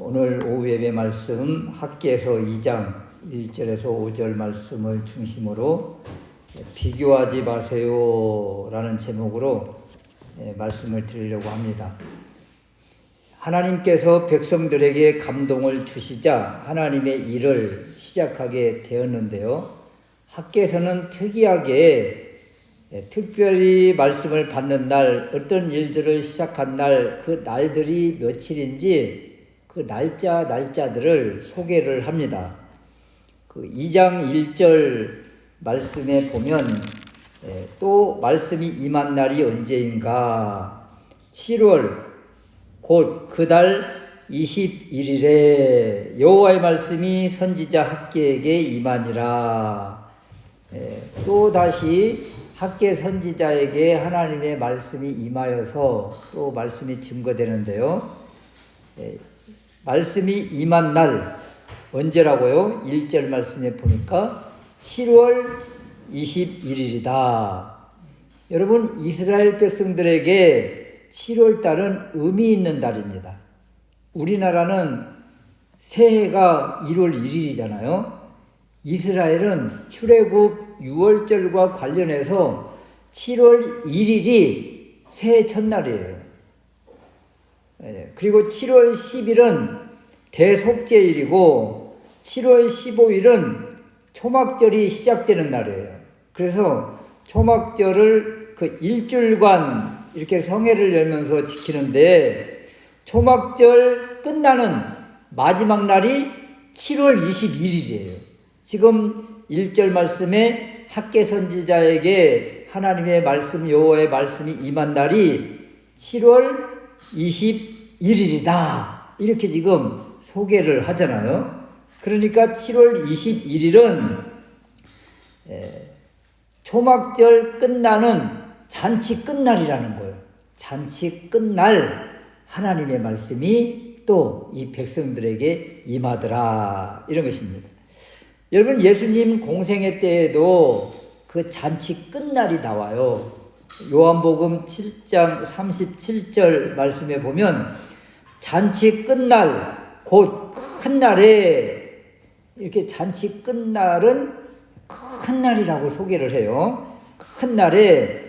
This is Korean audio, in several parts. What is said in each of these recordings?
오늘 오후 예배 말씀 학개서 2장 1절에서 5절 말씀을 중심으로 비교하지 마세요 라는 제목으로 말씀을 드리려고 합니다. 하나님께서 백성들에게 감동을 주시자 하나님의 일을 시작하게 되었는데요. 학개서는 특별히 말씀을 받는 날, 어떤 일들을 시작한 날, 그 날들이 며칠인지 그 날짜들을 소개를 합니다. 그 2장 1절 말씀에 보면 또 말씀이 임한 날이 언제인가? 7월 곧 그 달 21일에 여호와의 말씀이 선지자 학개에게 임하니라. 또 다시 학개 선지자에게 하나님의 말씀이 임하여서 또 말씀이 증거되는데요. 말씀이 임한 날 언제라고요? 1절 말씀에 보니까 7월 21일이다. 여러분, 이스라엘 백성들에게 7월달은 의미 있는 달입니다. 우리나라는 새해가 1월 1일이잖아요. 이스라엘은 출애굽 6월절과 관련해서 7월 1일이 새해 첫날이에요. 그리고 7월 10일은 대속죄일이고 7월 15일은 초막절이 시작되는 날이에요. 그래서 초막절을 그 일주일간 이렇게 성회를 열면서 지키는데 초막절 끝나는 마지막 날이 7월 21일이에요. 지금 1절 말씀에 학개 선지자에게 하나님의 말씀, 여호와의 말씀이 임한 날이 7월 21일이다. 이렇게 지금 소개를 하잖아요. 그러니까 7월 21일은 초막절 끝나는 잔치 끝날이라는 거예요. 잔치 끝날 하나님의 말씀이 또 이 백성들에게 임하더라. 이런 것입니다. 여러분, 예수님 공생애 때에도 그 잔치 끝날이 나와요. 요한복음 7장 37절 말씀에 보면 잔치 끝날 곧 큰 날에, 이렇게 잔치 끝날은 큰 날이라고 소개를 해요. 큰 날에,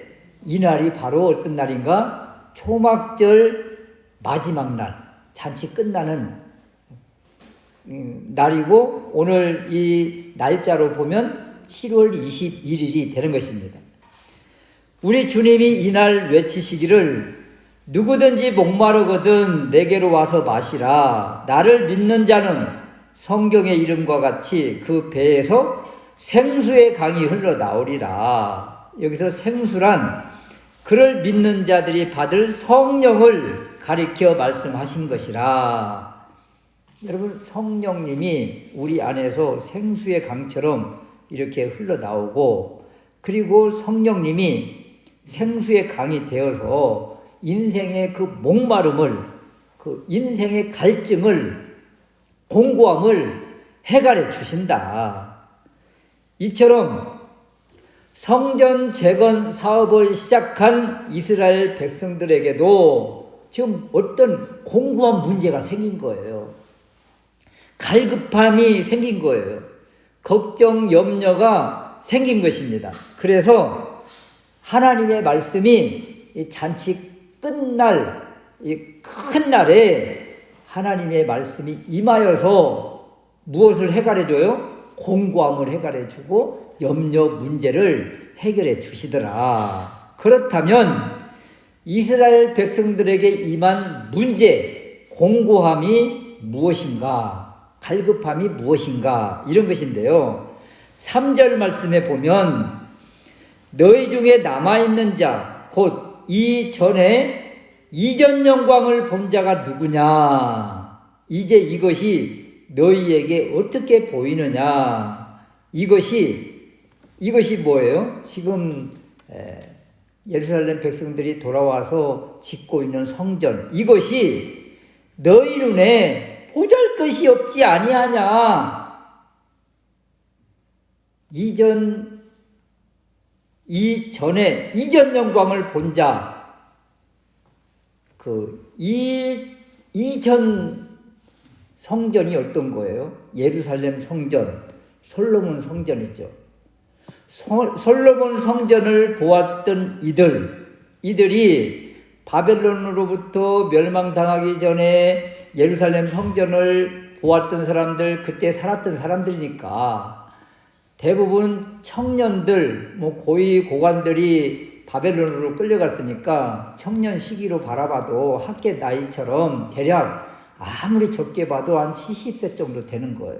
이 날이 바로 어떤 날인가? 초막절 마지막 날, 잔치 끝나는 날이고, 오늘 이 날짜로 보면 7월 21일이 되는 것입니다. 우리 주님이 이날 외치시기를 누구든지 목마르거든 내게로 와서 마시라. 나를 믿는 자는 성경의 이름과 같이 그 배에서 생수의 강이 흘러나오리라. 여기서 생수란 그를 믿는 자들이 받을 성령을 가리켜 말씀하신 것이라. 여러분, 성령님이 우리 안에서 생수의 강처럼 이렇게 흘러나오고, 그리고 성령님이 생수의 강이 되어서 인생의 그 목마름을, 그 인생의 갈증을, 공고함을 해결해 주신다. 이처럼 성전 재건 사업을 시작한 이스라엘 백성들에게도 지금 어떤 공고한 문제가 생긴 거예요. 갈급함이 생긴 거예요. 걱정, 염려가 생긴 것입니다. 그래서 하나님의 말씀이 이 잔치 끝날, 이 큰 날에 하나님의 말씀이 임하여서 무엇을 해결해줘요? 공고함을 해결해주고 염려 문제를 해결해 주시더라. 그렇다면 이스라엘 백성들에게 임한 문제, 공고함이 무엇인가? 갈급함이 무엇인가? 이런 것인데요. 3절 말씀에 보면 너희 중에 남아있는 자, 곧 이전 영광을 본 자가 누구냐? 이제 이것이 너희에게 어떻게 보이느냐? 이것이 뭐예요? 지금 예루살렘 백성들이 돌아와서 짓고 있는 성전, 이것이 너희 눈에 보잘것이 없지 아니하냐? 이전 영광을 본 자, 이전 성전이 어떤 거예요? 예루살렘 성전, 솔로몬 성전이죠. 솔로몬 성전을 보았던 이들이 바벨론으로부터 멸망당하기 전에 예루살렘 성전을 보았던 사람들, 그때 살았던 사람들이니까 대부분 청년들, 고위 고관들이 바벨론으로 끌려갔으니까 청년 시기로 바라봐도 학계 나이처럼 대략 아무리 적게 봐도 한 70세 정도 되는 거예요.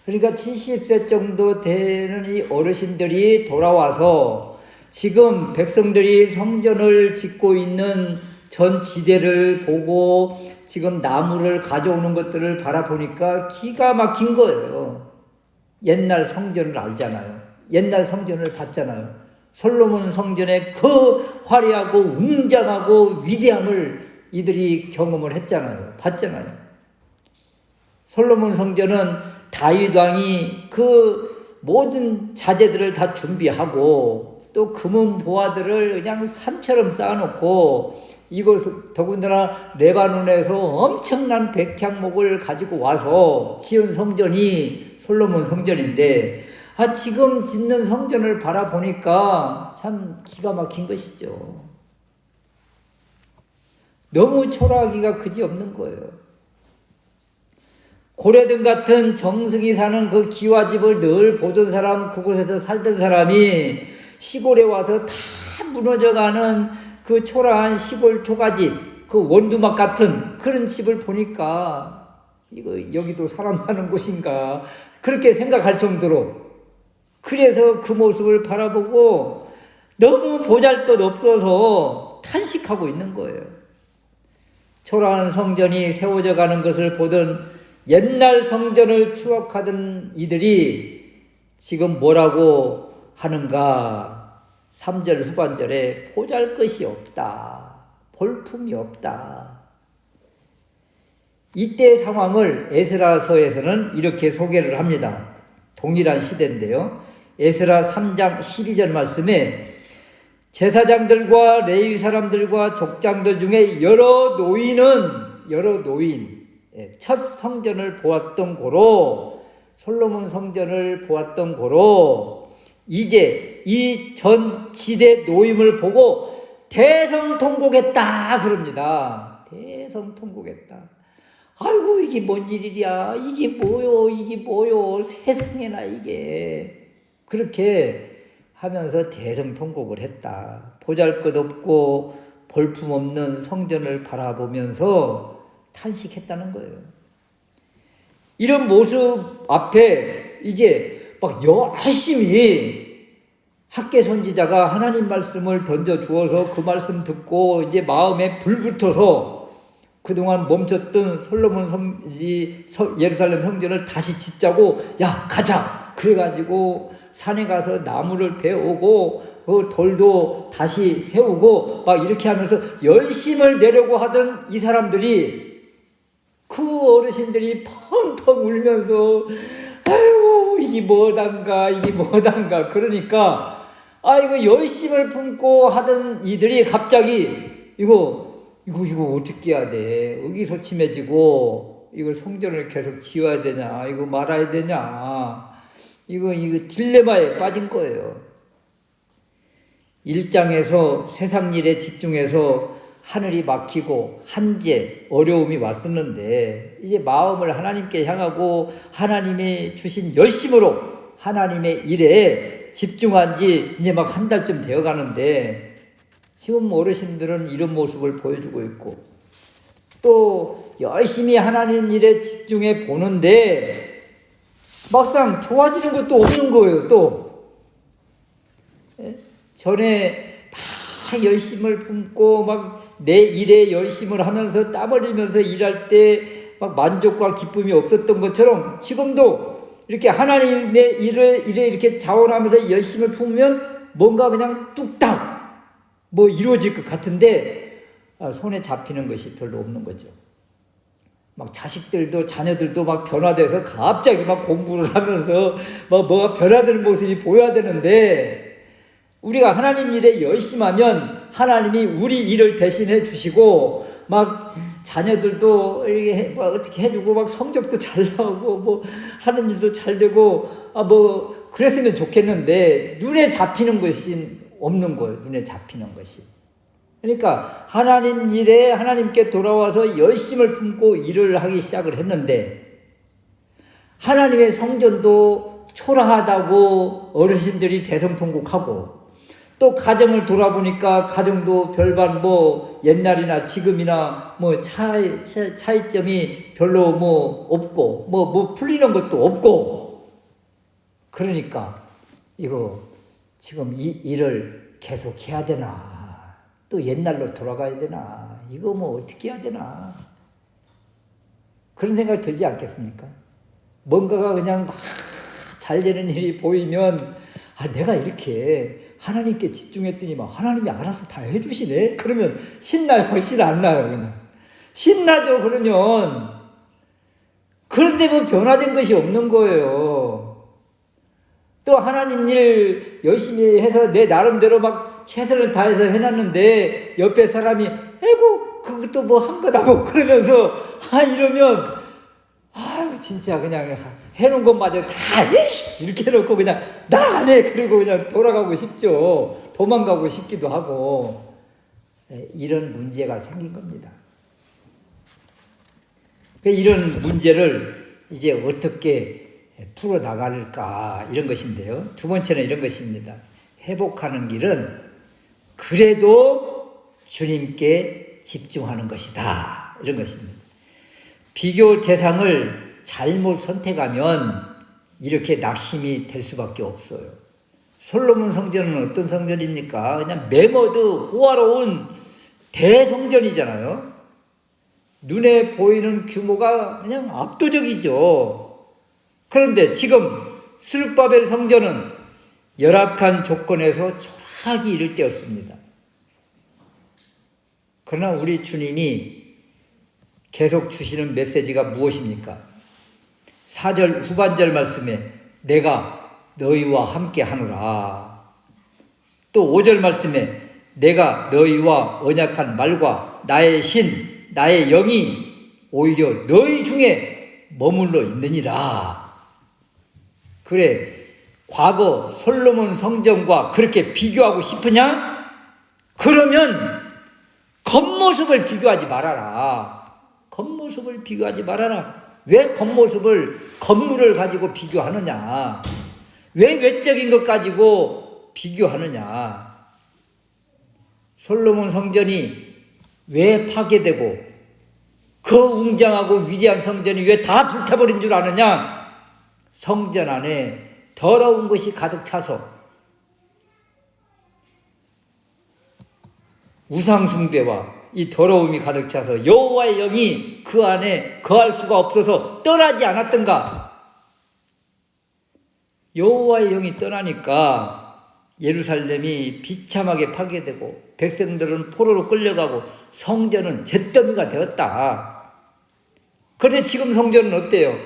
그러니까 70세 정도 되는 이 어르신들이 돌아와서 지금 백성들이 성전을 짓고 있는 전 지대를 보고 지금 나무를 가져오는 것들을 바라보니까 기가 막힌 거예요. 옛날 성전을 알잖아요. 옛날 성전을 봤잖아요. 솔로몬 성전의 그 화려하고 웅장하고 위대함을 이들이 경험을 했잖아요. 봤잖아요. 솔로몬 성전은 다윗 왕이 그 모든 자재들을 다 준비하고 또 금은 보화들을 그냥 산처럼 쌓아놓고 이곳 더군다나 레바논에서 엄청난 백향목을 가지고 와서 지은 성전이 솔로몬 성전인데 지금 짓는 성전을 바라보니까 참 기가 막힌 것이죠. 너무 초라하기가 그지없는 거예요. 고래등 같은 정승이 사는 그 기와집을 늘 보던 사람, 그곳에서 살던 사람이 시골에 와서 다 무너져가는 그 초라한 시골 초가집, 그 원두막 같은 그런 집을 보니까 여기도 사람 사는 곳인가 그렇게 생각할 정도로, 그래서 그 모습을 바라보고 너무 보잘것없어서 탄식하고 있는 거예요. 초라한 성전이 세워져 가는 것을 보던 옛날 성전을 추억하던 이들이 지금 뭐라고 하는가? 3절 후반절에 보잘것이 없다. 볼품이 없다. 이때 상황을 에스라서에서는 이렇게 소개를 합니다. 동일한 시대인데요. 에스라 3장 12절 말씀에 제사장들과 레위 사람들과 족장들 중에 여러 노인 첫 성전을 보았던 고로, 솔로몬 성전을 보았던 고로 이제 이 전 지대 노임을 보고 대성통곡했다 그럽니다. 대성통곡했다. 아이고 이게 뭔 일이야, 이게 뭐요 세상에나 이게, 그렇게 하면서 대성통곡을 했다. 보잘것없고 볼품없는 성전을 바라보면서 탄식했다는 거예요. 이런 모습 앞에 이제 막 열심히 학계 선지자가 하나님 말씀을 던져 주어서 그 말씀 듣고 이제 마음에 불 붙어서 그동안 멈췄던 솔로몬 예루살렘 성전을 다시 짓자고, 야 가자 그래가지고 산에 가서 나무를 베어오고 그 돌도 다시 세우고 막 이렇게 하면서 열심을 내려고 하던 이 사람들이, 그 어르신들이 펑펑 울면서 아이고 이게 뭐단가 그러니까 이거 열심을 품고 하던 이들이 갑자기 이거 어떻게 해야 돼? 의기소침해지고 이거 성전을 계속 지어야 되냐, 이거 말아야 되냐, 이거 딜레마에 빠진 거예요. 1장에서 세상 일에 집중해서 하늘이 막히고 한재, 어려움이 왔었는데 이제 마음을 하나님께 향하고 하나님이 주신 열심으로 하나님의 일에 집중한 지 이제 막 한 달쯤 되어 가는데 지금 어르신들은 이런 모습을 보여주고 있고 또 열심히 하나님 일에 집중해 보는데 막상 좋아지는 것도 없는 거예요. 또 전에 막 열심을 품고 막 내 일에 열심을 하면서 땀 흘리면서 일할 때 막 만족과 기쁨이 없었던 것처럼 지금도 이렇게 하나님의 일에 이렇게 자원하면서 열심을 품으면 뭔가 그냥 뚝딱 이루어질 것 같은데 손에 잡히는 것이 별로 없는 거죠. 막 자녀들도 막 변화돼서 갑자기 막 공부를 하면서 뭐가 변화되는 모습이 보여야 되는데, 우리가 하나님 일에 열심하면 하나님이 우리 일을 대신해 주시고 막 자녀들도 이렇게 뭐 어떻게 해주고 막 성적도 잘 나오고 뭐 하는 일도 잘 되고 뭐 그랬으면 좋겠는데 눈에 잡히는 것이 없는 거예요. 눈에 잡히는 것이. 그러니까 하나님 일에 하나님께 돌아와서 열심을 품고 일을 하기 시작을 했는데 하나님의 성전도 초라하다고 어르신들이 대성통곡하고 또 가정을 돌아보니까 가정도 별반 뭐 옛날이나 지금이나 뭐 차이점이 별로 뭐 없고 뭐 풀리는 것도 없고 그러니까 이거 지금 이 일을 계속 해야 되나 또 옛날로 돌아가야 되나 이거 뭐 어떻게 해야 되나 그런 생각 들지 않겠습니까? 뭔가가 그냥 막 잘 되는 일이 보이면 내가 이렇게 하나님께 집중했더니 막 하나님이 알아서 다 해주시네? 그러면 신나요? 신 안 나요? 그냥. 신나죠, 그러면. 그런데 뭐 변화된 것이 없는 거예요. 또 하나님 일 열심히 해서 내 나름대로 막 최선을 다해서 해놨는데 옆에 사람이 아이고 그것도 뭐 한 거다고 그러면서 이러면 아유 진짜 그냥 해놓은 것마저 다 이렇게 해놓고 그냥 나 안 해 그리고 그냥 돌아가고 싶죠. 도망가고 싶기도 하고 이런 문제가 생긴 겁니다. 이런 문제를 이제 어떻게 풀어나갈까 이런 것인데요. 두 번째는 이런 것입니다. 회복하는 길은 그래도 주님께 집중하는 것이다 이런 것입니다. 비교 대상을 잘못 선택하면 이렇게 낙심이 될 수밖에 없어요. 솔로몬 성전은 어떤 성전입니까? 그냥 메모드 호화로운 대성전이잖아요. 눈에 보이는 규모가 그냥 압도적이죠. 그런데 지금 스룹바벨 성전은 열악한 조건에서 초라하기 이를 때였습니다. 그러나 우리 주님이 계속 주시는 메시지가 무엇입니까? 4절 후반절 말씀에 내가 너희와 함께 하노라. 또 5절 말씀에 내가 너희와 언약한 말과 나의 신, 나의 영이 오히려 너희 중에 머물러 있느니라. 그래, 과거 솔로몬 성전과 그렇게 비교하고 싶으냐? 그러면 겉모습을 비교하지 말아라. 겉모습을 비교하지 말아라. 왜 겉모습을, 건물을 가지고 비교하느냐? 왜 외적인 것 가지고 비교하느냐? 솔로몬 성전이 왜 파괴되고 그 웅장하고 위대한 성전이 왜 다 불타버린 줄 아느냐? 성전 안에 더러운 것이 가득 차서 우상숭배와 이 더러움이 가득 차서 여호와의 영이 그 안에 거할 수가 없어서 떠나지 않았던가? 여호와의 영이 떠나니까 예루살렘이 비참하게 파괴되고 백성들은 포로로 끌려가고 성전은 잿더미가 되었다. 그런데 지금 성전은 어때요?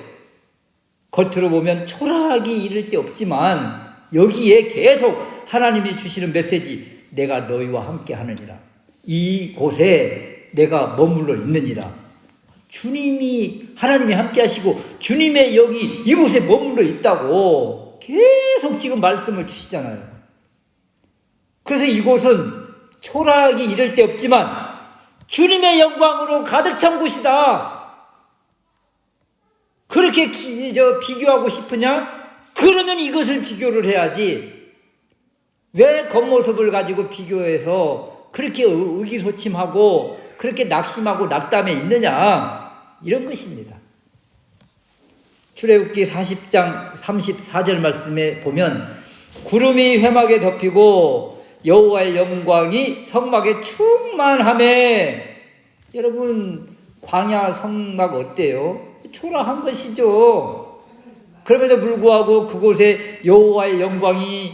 겉으로 보면 초라하기 이를 데 없지만 여기에 계속 하나님이 주시는 메시지 내가 너희와 함께 하느니라. 이곳에 내가 머물러 있느니라. 주님이 하나님이 함께 하시고 주님의 영이 이곳에 머물러 있다고 계속 지금 말씀을 주시잖아요. 그래서 이곳은 초라하기 이를 데 없지만 주님의 영광으로 가득 찬 곳이다. 그렇게 비교하고 싶으냐? 그러면 이것을 비교를 해야지. 왜 겉모습을 가지고 비교해서 그렇게 의기소침하고 그렇게 낙심하고 낙담해 있느냐? 이런 것입니다. 출애굽기 40장 34절 말씀에 보면 구름이 회막에 덮이고 여호와의 영광이 성막에 충만하매. 여러분 광야 성막 어때요? 초라한 것이죠. 그럼에도 불구하고 그곳에 여호와의 영광이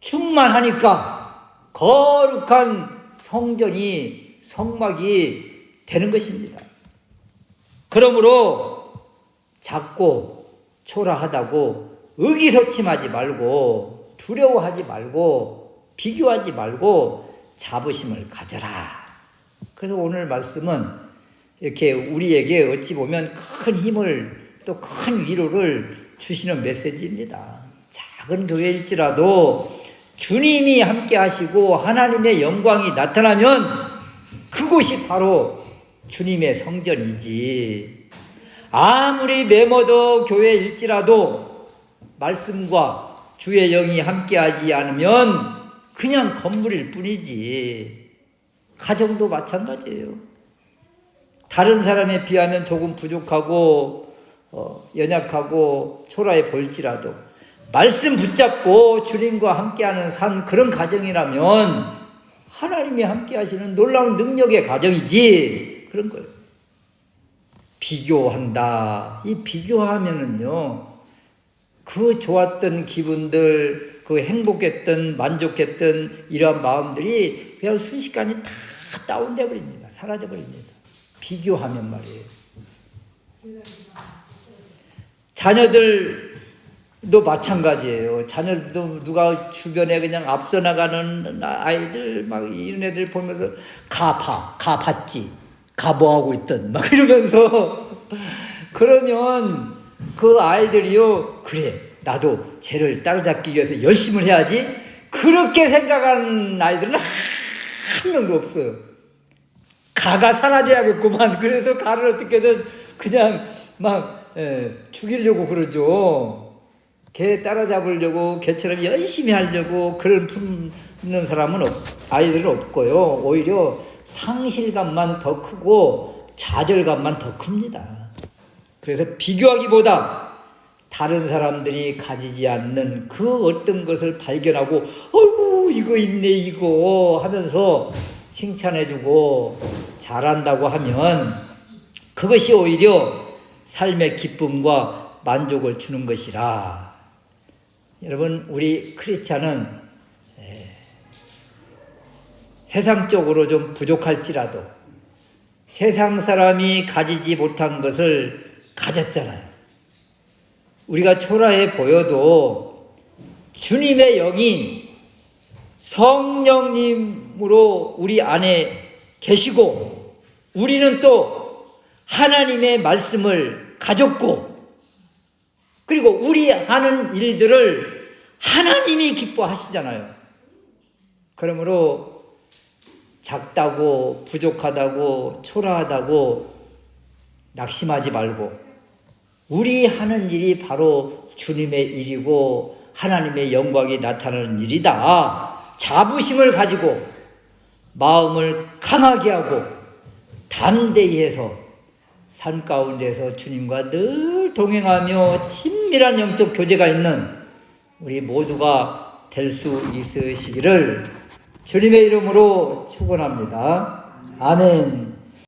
충만하니까 거룩한 성전이 성막이 되는 것입니다. 그러므로 작고 초라하다고 의기소침하지 말고 두려워하지 말고 비교하지 말고 자부심을 가져라. 그래서 오늘 말씀은 이렇게 우리에게 어찌 보면 큰 힘을 또 큰 위로를 주시는 메시지입니다. 작은 교회일지라도 주님이 함께 하시고 하나님의 영광이 나타나면 그곳이 바로 주님의 성전이지. 아무리 메모도 교회일지라도 말씀과 주의 영이 함께하지 않으면 그냥 건물일 뿐이지. 가정도 마찬가지예요. 다른 사람에 비하면 조금 부족하고 연약하고 초라해 보일지라도 말씀 붙잡고 주님과 함께하는 삶, 그런 가정이라면 하나님이 함께하시는 놀라운 능력의 가정이지. 그런 거예요. 비교한다. 이 비교하면은요, 그 좋았던 기분들, 그 행복했던, 만족했던 이러한 마음들이 그냥 순식간에 다 다운돼 버립니다. 사라져 버립니다. 비교하면 말이에요. 자녀들도 마찬가지예요. 자녀들도 누가 주변에 그냥 앞서 나가는 아이들 막 이런 애들 보면서 가 봤지, 가 뭐하고 있던 막 이러면서 그러면 그 아이들이요, 그래 나도 쟤를 따라잡기 위해서 열심을 해야지, 그렇게 생각하는 아이들은 한 명도 없어요. 가가 사라져야겠구만. 그래서 가를 어떻게든 그냥 막 죽이려고 그러죠. 개 따라잡으려고, 개처럼 열심히 하려고 그런 품는 사람은 아이들은 없고요. 오히려 상실감만 더 크고 좌절감만 더 큽니다. 그래서 비교하기보다 다른 사람들이 가지지 않는 그 어떤 것을 발견하고 어이구 이거 있네 이거 하면서 칭찬해주고 잘한다고 하면 그것이 오히려 삶의 기쁨과 만족을 주는 것이라. 여러분, 우리 크리스찬은 세상적으로 좀 부족할지라도 세상 사람이 가지지 못한 것을 가졌잖아요. 우리가 초라해 보여도 주님의 영이 성령님으로 우리 안에 계시고 우리는 또 하나님의 말씀을 가졌고, 그리고 우리 하는 일들을 하나님이 기뻐하시잖아요. 그러므로 작다고 부족하다고 초라하다고 낙심하지 말고 우리 하는 일이 바로 주님의 일이고 하나님의 영광이 나타나는 일이다. 자부심을 가지고 마음을 강하게 하고 담대히 해서 삶 가운데서 주님과 늘 동행하며 친밀한 영적 교제가 있는 우리 모두가 될 수 있으시기를 주님의 이름으로 축원합니다. 아멘.